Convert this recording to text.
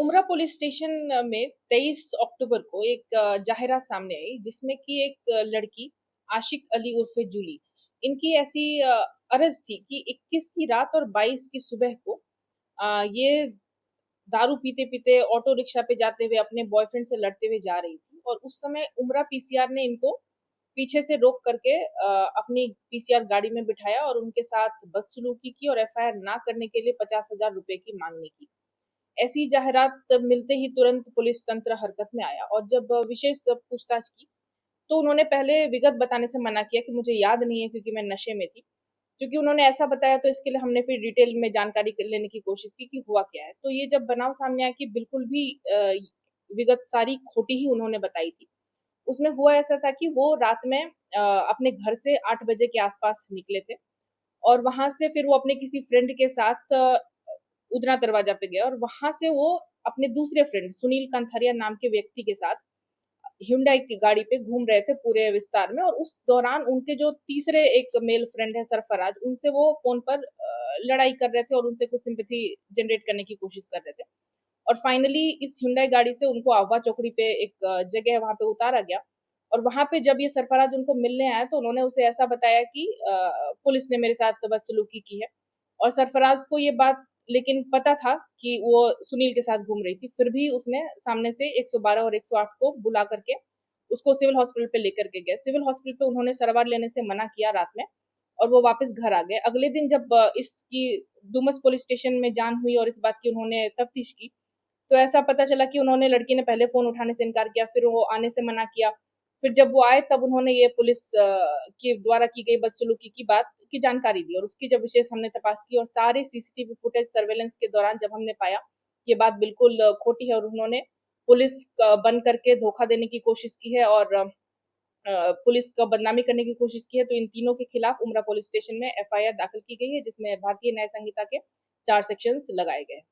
उमरा police station में 23 अक्टूबर को एक जाहिरात सामने आई जिसमें कि एक लड़की आशिक अली उर्फे जूली इनकी ऐसी अर्ज थी कि 21 की रात और 22 की सुबह को ये दारू पीते पीते ऑटो रिक्शा पे जाते हुए अपने बॉयफ्रेंड से लड़ते हुए जा रही थी और उस समय उमरा पीसीआर ने इनको पीछे से रोक करके अपनी पीसीआर गाड़ी में बिठाया और उनके साथ बदसलूकी की और एफआईआर ना करने के लिए 50,000 रुपए की मांगनी की। ऐसी जाहिरात मिलते ही तुरंत पुलिस तंत्र हरकत में आया और जब विशेष पूछताछ की तो उन्होंने पहले विगत बताने से मना किया कि मुझे याद नहीं है क्योंकि मैं नशे में थी। क्योंकि उन्होंने ऐसा बताया तो इसके लिए हमने फिर डिटेल में जानकारी लेने की कोशिश की कि हुआ क्या है। तो ये जब बनाव सामने आया कि बिल्कुल भी विगत सारी खोटी ही उन्होंने बताई थी। उसमें हुआ ऐसा था कि वो रात में अपने घर से 8 बजे के आसपास निकले थे और वहां से फिर वो अपने किसी फ्रेंड के साथ उधना दरवाजा पे गए और वहां से वो अपने दूसरे फ्रेंड सुनील कंथारिया नाम के व्यक्ति के साथ hyundai की गाड़ी पे घूम रहे थे पूरे विस्तार में और उस दौरान उनके जो तीसरे एक मेल फ्रेंड है सरफराज उनसे वो फोन पर लड़ाई कर रहे थे और उनसे कुछ सिंपैथी जनरेट करने की कोशिश कर रहे थे और फाइनली इस hyundai गाड़ी से उनको आहवा चौकड़ी पे एक जगह है वहां पे उतारा गया और वहां पे जब ये सरफराज उनको मिलने आया तो उन्होंने उसे ऐसा बताया कि पुलिस ने मेरे साथ बदसलूकी की है और सरफराज को ये बात लेकिन पता था कि वो सुनील के साथ घूम रही थी फिर भी उसने सामने से 112 और 108 को बुला करके उसको सिविल हॉस्पिटल पे लेकर के गए सिविल हॉस्पिटल पे उन्होंने सारवार लेने से मना किया रात में और वो वापस घर आ गए अगले दिन जब इसकी डुमस पुलिस स्टेशन में जान हुई और इस बात की उन्होंने तफ्तीश की तो ऐसा पता चला कि उन्होंने लड़की ने पहले फ़ोन उठाने से इनकार किया, फिर वो आने से मना किया। फिर जब वो आए तब उन्होंने ये पुलिस के द्वारा की गई बदसलूकी की बात की जानकारी दी और उसकी जब विशेष हमने तपास की और सारे सीसीटीवी फुटेज सर्वेलेंस के दौरान जब हमने पाया, ये बात बिल्कुल खोटी है और उन्होंने पुलिस बन करके धोखा देने की कोशिश की है और पुलिस का बदनामी करने की कोशिश की है, तो इन तीनों के खिलाफ उमरा पुलिस स्टेशन में एफआईआर दाखिल की गई है, जिसमें भारतीय न्याय संहिता के 4 सेक्शंस लगाए गए हैं।